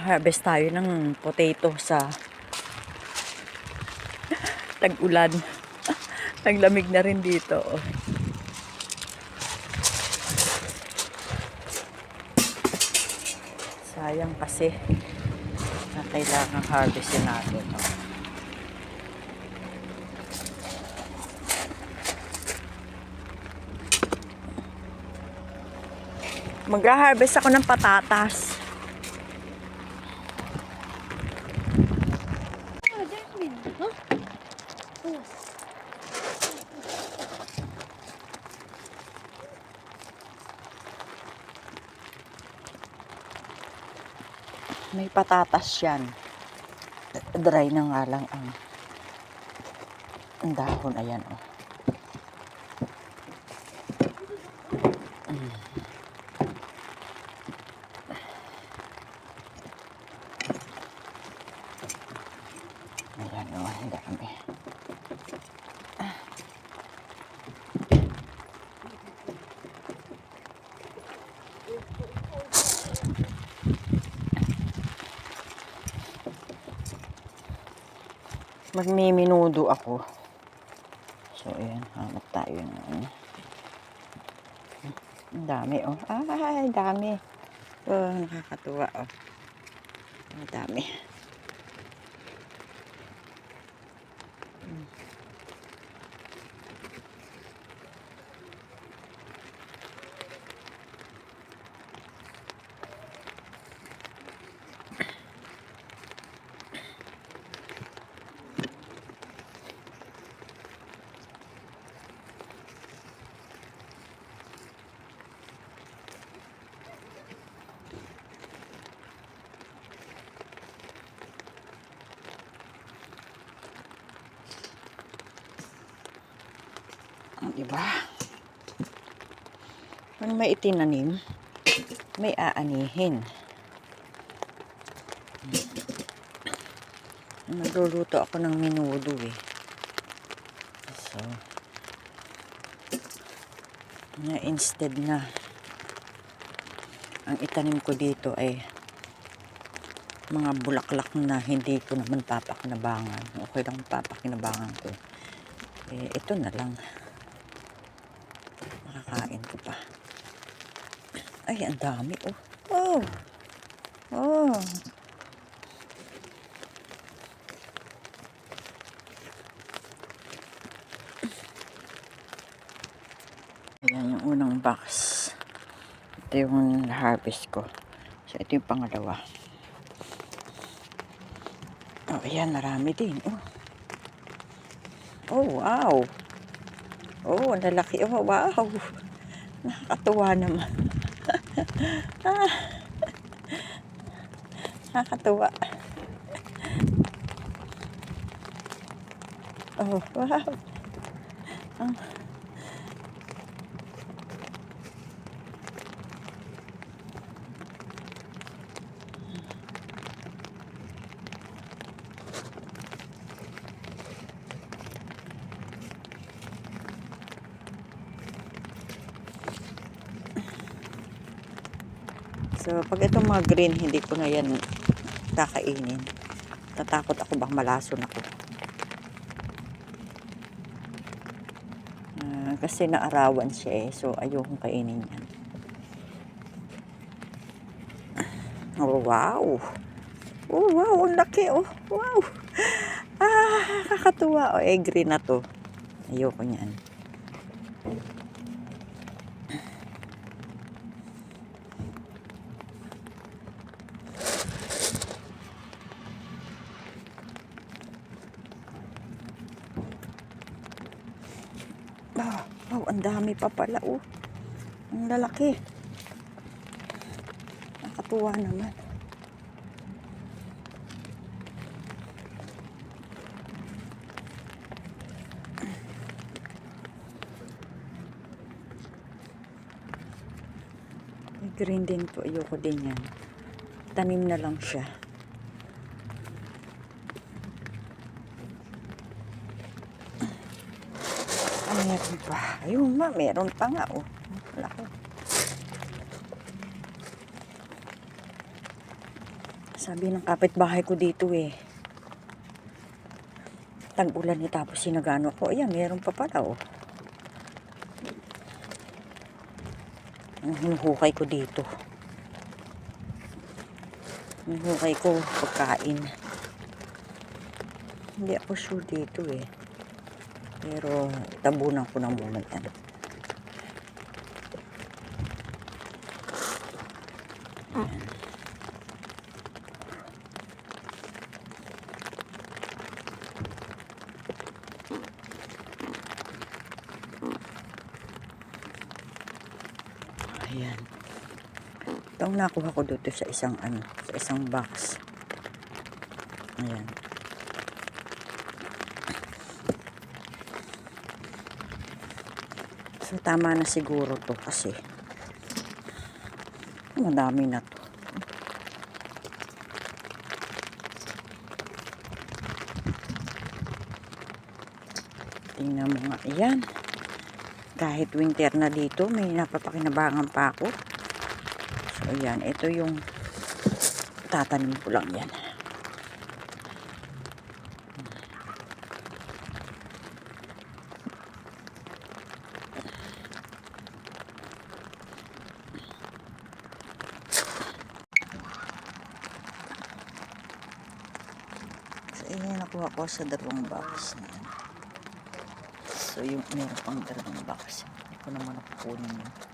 Magha-harvest tayo ng potato sa tag-ulan. Naglamig na rin dito. Oh. Sayang kasi na kailangan harvestin natin. Oh. Mag-harvest ako ng patatas. May patatas yan. Dry na nga lang ang dahon. Ayan, oh. Ayan, oh. Ang dami. Magmiminudo ako. So, ayan. Hanap tayo ng ang dami, oh. Ay, dami. Oh, nakakatuwa, oh. Ang dami. Diba? Kung may itinanim, may aanihin. Nagluluto ako ng menudo eh. So, instead na ang itanim ko dito ay mga bulaklak na hindi ko naman papakinabangan. Okay lang papakinabangan ko. Eh, ito na lang. Makakain ko pa. Ay, ang dami. Oh. Oh. Oh. Ayan yung unang box. Ito yung harvest ko. So, ito yung pangalawa. Oh, ayan. Marami din. Oh. Oh, wow. Oh, lalaki. Oh, wow. Nakakatuwa naman. Nakakatuwa. Oh, wow. Oh. So, pag itong mga green, hindi ko na yan kakainin. Tatakot ako bang malason ako. Kasi naarawan siya eh. So, ayokong kainin yan. Oh, wow. Oh, wow. Ang laki. Oh, wow. Kakatuwa. Oh, green na to. Ayoko niyan. Wow, ang dami pa pala, oh. Ang lalaki. Nakatuwa naman. Green din to. Ayoko din yan. Tanim na lang siya. Meron pa. Ayun ma, meron pa nga, oh. Laki. Sabi ng kapitbahay ko dito eh. Tag-ulan eh, tapos sinagano ko. Ayan, meron pa pala oh. Ang hinuhukay ko dito. Hinuhukay ko pagkain. Hindi ako sure dito eh. Pero tabunan ko na muna yan. Ayan. Ito ang nakuha ko dito sa isang sa isang box. Ayan. So tama na siguro to kasi madami na to. Tingnan mo nga. Ayan. Kahit winter na dito, may napapakinabangan pa ako. So, ayan. Ito yung tatanim ko lang yan. So, ayan. Nakuha ko sa dalawang box na yan. So, yung meron pang dalawang box. Hindi ko naman nakukunin yun.